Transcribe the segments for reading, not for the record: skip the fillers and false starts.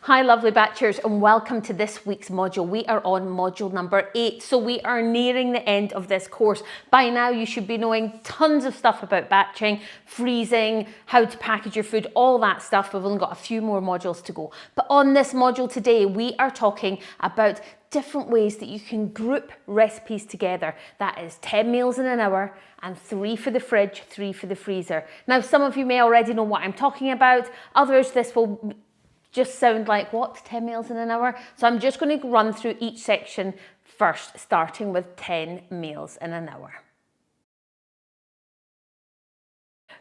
Hi lovely batchers, and welcome to this week's module. We are on module number 8, so we are nearing the end of this course. By now you should be knowing tons of stuff about batching, freezing, how to package your food, all that stuff. We've only got a few more modules to go. But on this module today, we are talking about different ways that you can group recipes together. That is 10 meals in an hour and 3 for the fridge, 3 for the freezer. Now, some of you may already know what I'm talking about. Others, this will just sound like, what, 10 meals in an hour? So I'm just going to run through each section first, starting with 10 meals in an hour.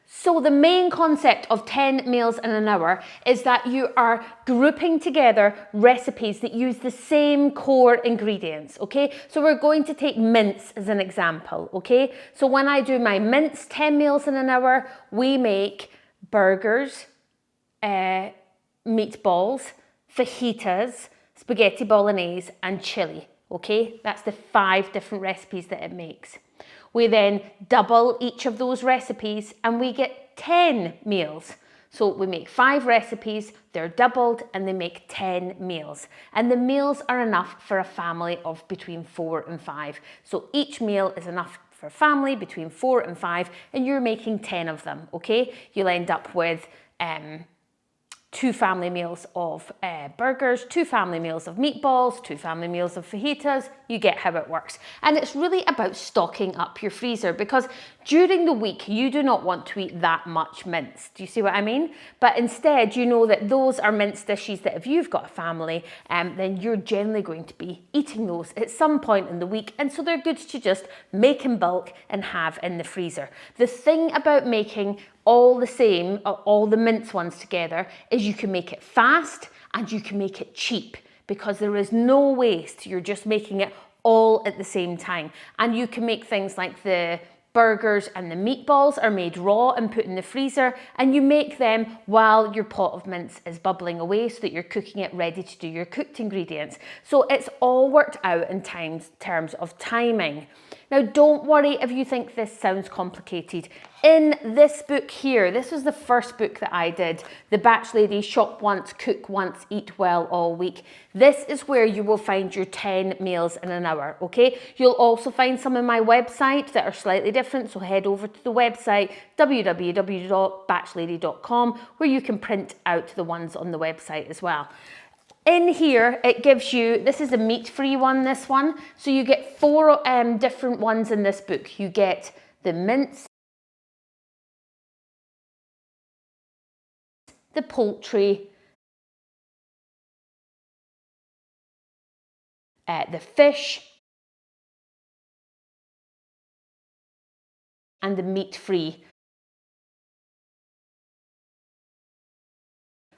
So the main concept of 10 meals in an hour is that you are grouping together recipes that use the same core ingredients, okay? So we're going to take mince as an example, okay? So when I do my mince 10 meals in an hour, we make burgers, meatballs, fajitas, spaghetti bolognese and chili, okay? That's the 5 different recipes that it makes. We then double each of those recipes and we get 10 meals. So we make 5 recipes, they're doubled and they make 10 meals. And the meals are enough for a family of between 4 and 5. So each meal is enough for a family between 4 and 5 and you're making 10 of them, okay? You'll end up with 2 family meals of burgers, 2 family meals of meatballs, 2 family meals of fajitas. You get how it works. And it's really about stocking up your freezer because during the week, you do not want to eat that much mince. Do you see what I mean? But instead, you know that those are mince dishes that if you've got a family, then you're generally going to be eating those at some point in the week. And so they're good to just make in bulk and have in the freezer. The thing about making all the same, all the mince ones together, is you can make it fast and you can make it cheap because there is no waste. You're just making it all at the same time. And you can make things like the burgers and the meatballs are made raw and put in the freezer, and you make them while your pot of mince is bubbling away so that you're cooking it ready to do your cooked ingredients. So it's all worked out in terms of timing. Now, don't worry if you think this sounds complicated. In this book here, this was the first book that I did, The Batch Lady, Shop Once, Cook Once, Eat Well All Week. This is where you will find your 10 meals in an hour, okay? You'll also find some on my website that are slightly different, so head over to the website, www.batchlady.com, where you can print out the ones on the website as well. In here, it gives you, this is a meat-free one, this one. So you get 4 different ones in this book. You get the mince, the poultry, the fish, and the meat-free.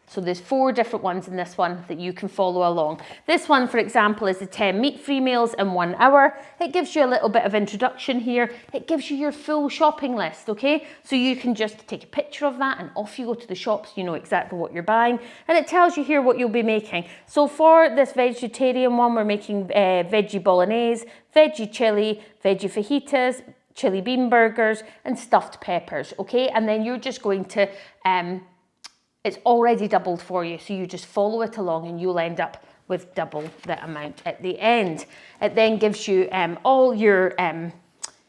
So there's 4 different ones in this one that you can follow along. This one, for example, is the 10 meat-free meals in 1 hour. It gives you a little bit of introduction here. It gives you your full shopping list, okay? So you can just take a picture of that and off you go to the shops. You know exactly what you're buying. And it tells you here what you'll be making. So for this vegetarian one, we're making veggie bolognese, veggie chili, veggie fajitas, chili bean burgers, and stuffed peppers, okay? And then you're just going to it's already doubled for you, so you just follow it along and you'll end up with double the amount at the end. It then gives you all your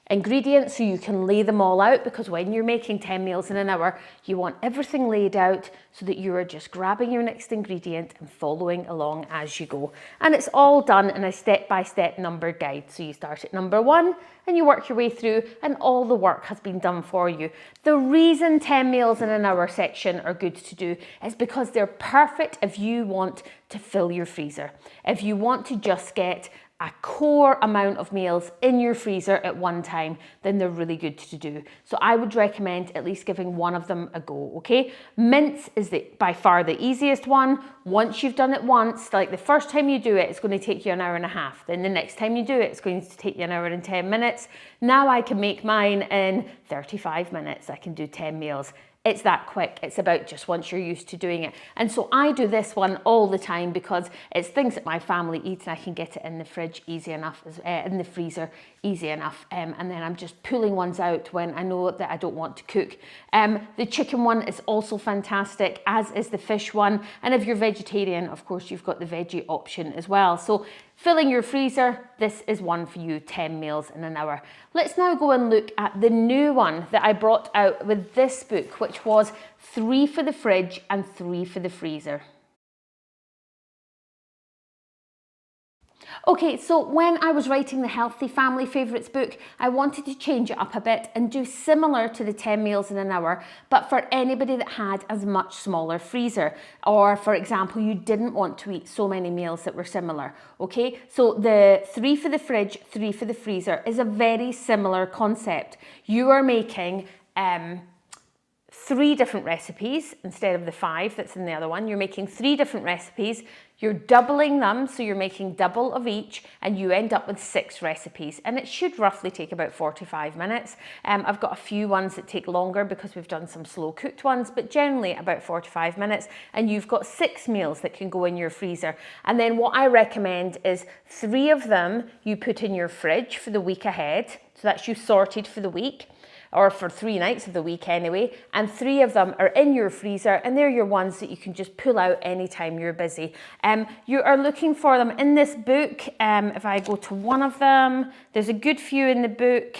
ingredients so you can lay them all out, because when you're making 10 meals in an hour, you want everything laid out so that you are just grabbing your next ingredient and following along as you go. And it's all done in a step-by-step numbered guide. So you start at number 1 and you work your way through and all the work has been done for you. The reason 10 meals in an hour section are good to do is because they're perfect if you want to fill your freezer. If you want to just get a core amount of meals in your freezer at one time, then they're really good to do. So I would recommend at least giving one of them a go, okay? Mince is by far the easiest one. Once you've done it once, like the first time you do it, it's going to take you an hour and a half. Then the next time you do it, it's going to take you an hour and 10 minutes. Now I can make mine in 35 minutes. I can do 10 meals It's that quick. It's about just once you're used to doing it. And so I do this one all the time because it's things that my family eats and I can get it in the fridge easy enough, in the freezer easy enough. And then I'm just pulling ones out when I know that I don't want to cook. The chicken one is also fantastic, as is the fish one. And if you're vegetarian, of course, you've got the veggie option as well. So filling your freezer, this is one for you, 10 meals in an hour. Let's now go and look at the new one that I brought out with this book, which was 3 for the fridge and 3 for the freezer. Okay, so when I was writing the Healthy Family Favourites book, I wanted to change it up a bit and do similar to the 10 meals in an hour, but for anybody that had a much smaller freezer, or for example, you didn't want to eat so many meals that were similar, okay? So the 3 for the fridge, 3 for the freezer is a very similar concept. You are making 3 different recipes instead of the 5 that's in the other one. You're making 3 different recipes. You're doubling them, so you're making double of each, and you end up with 6 recipes. And it should roughly take about 45 minutes. I've got a few ones that take longer because we've done some slow cooked ones, but generally about 45 minutes. And you've got 6 meals that can go in your freezer. And then what I recommend is 3 of them you put in your fridge for the week ahead. So that's you sorted for the week, or for 3 nights of the week anyway, and 3 of them are in your freezer, and they're your ones that you can just pull out anytime you're busy. You are looking for them in this book. If I go to one of them, there's a good few in the book.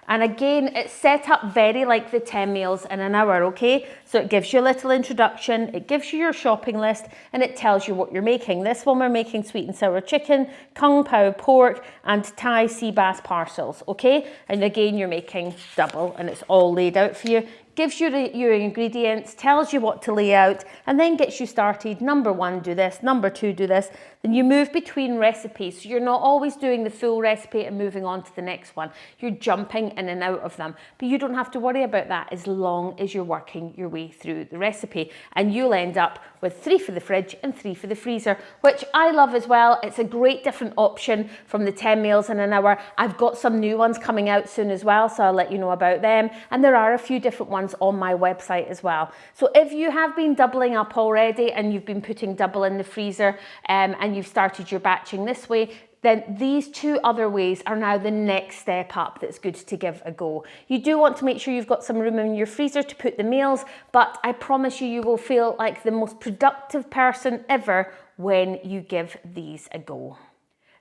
And again, it's set up very like the 10 meals in an hour, okay? So it gives you a little introduction, it gives you your shopping list, and it tells you what you're making. This one we're making sweet and sour chicken, kung pao pork, and Thai sea bass parcels, okay? And again, you're making double, and it's all laid out for you. Gives you your ingredients, tells you what to lay out, and then gets you started. Number 1, do this. Number 2, do this. Then you move between recipes. So you're not always doing the full recipe and moving on to the next one. You're jumping in and out of them. But you don't have to worry about that as long as you're working your way through the recipe. And you'll end up with 3 for the fridge and 3 for the freezer, which I love as well. It's a great different option from the 10 meals in an hour. I've got some new ones coming out soon as well, so I'll let you know about them. And there are a few different ones on my website as well. So if you have been doubling up already and you've been putting double in the freezer and you've started your batching this way, then these 2 other ways are now the next step up that's good to give a go. You do want to make sure you've got some room in your freezer to put the meals, but I promise you, you will feel like the most productive person ever when you give these a go.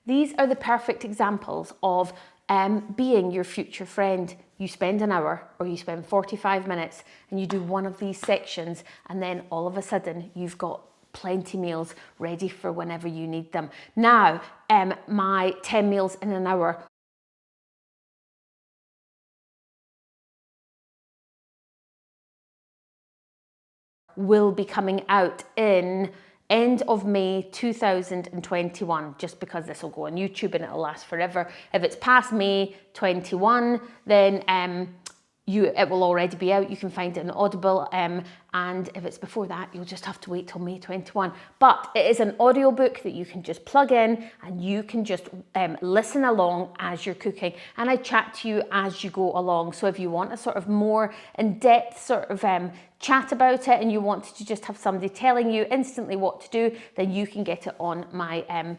These are the perfect examples of being your future friend. You spend an hour or you spend 45 minutes and you do one of these sections, and then all of a sudden you've got plenty meals ready for whenever you need them. Now, my 10 meals in an hour will be coming out in end of May 2021, just because this will go on YouTube and it'll last forever. If it's past May 21, then it will already be out. You can find it in Audible, and if it's before that, you'll just have to wait till May 21. But it is an audiobook that you can just plug in and you can just listen along as you're cooking, and I chat to you as you go along. So if you want a sort of more in-depth sort of chat about it, and you want to just have somebody telling you instantly what to do, then you can get it on my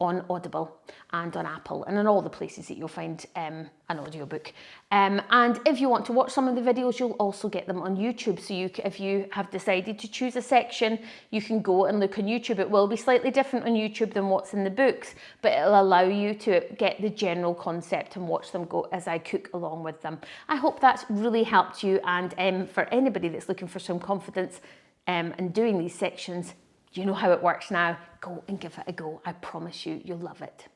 on Audible and on Apple and in all the places that you'll find an audiobook. And if you want to watch some of the videos, you'll also get them on YouTube. So if you have decided to choose a section, you can go and look on YouTube. It will be slightly different on YouTube than what's in the books, but it'll allow you to get the general concept and watch them go as I cook along with them. I hope that's really helped you, and for anybody that's looking for some confidence in doing these sections, you know how it works now. Go and give it a go. I promise you, you'll love it.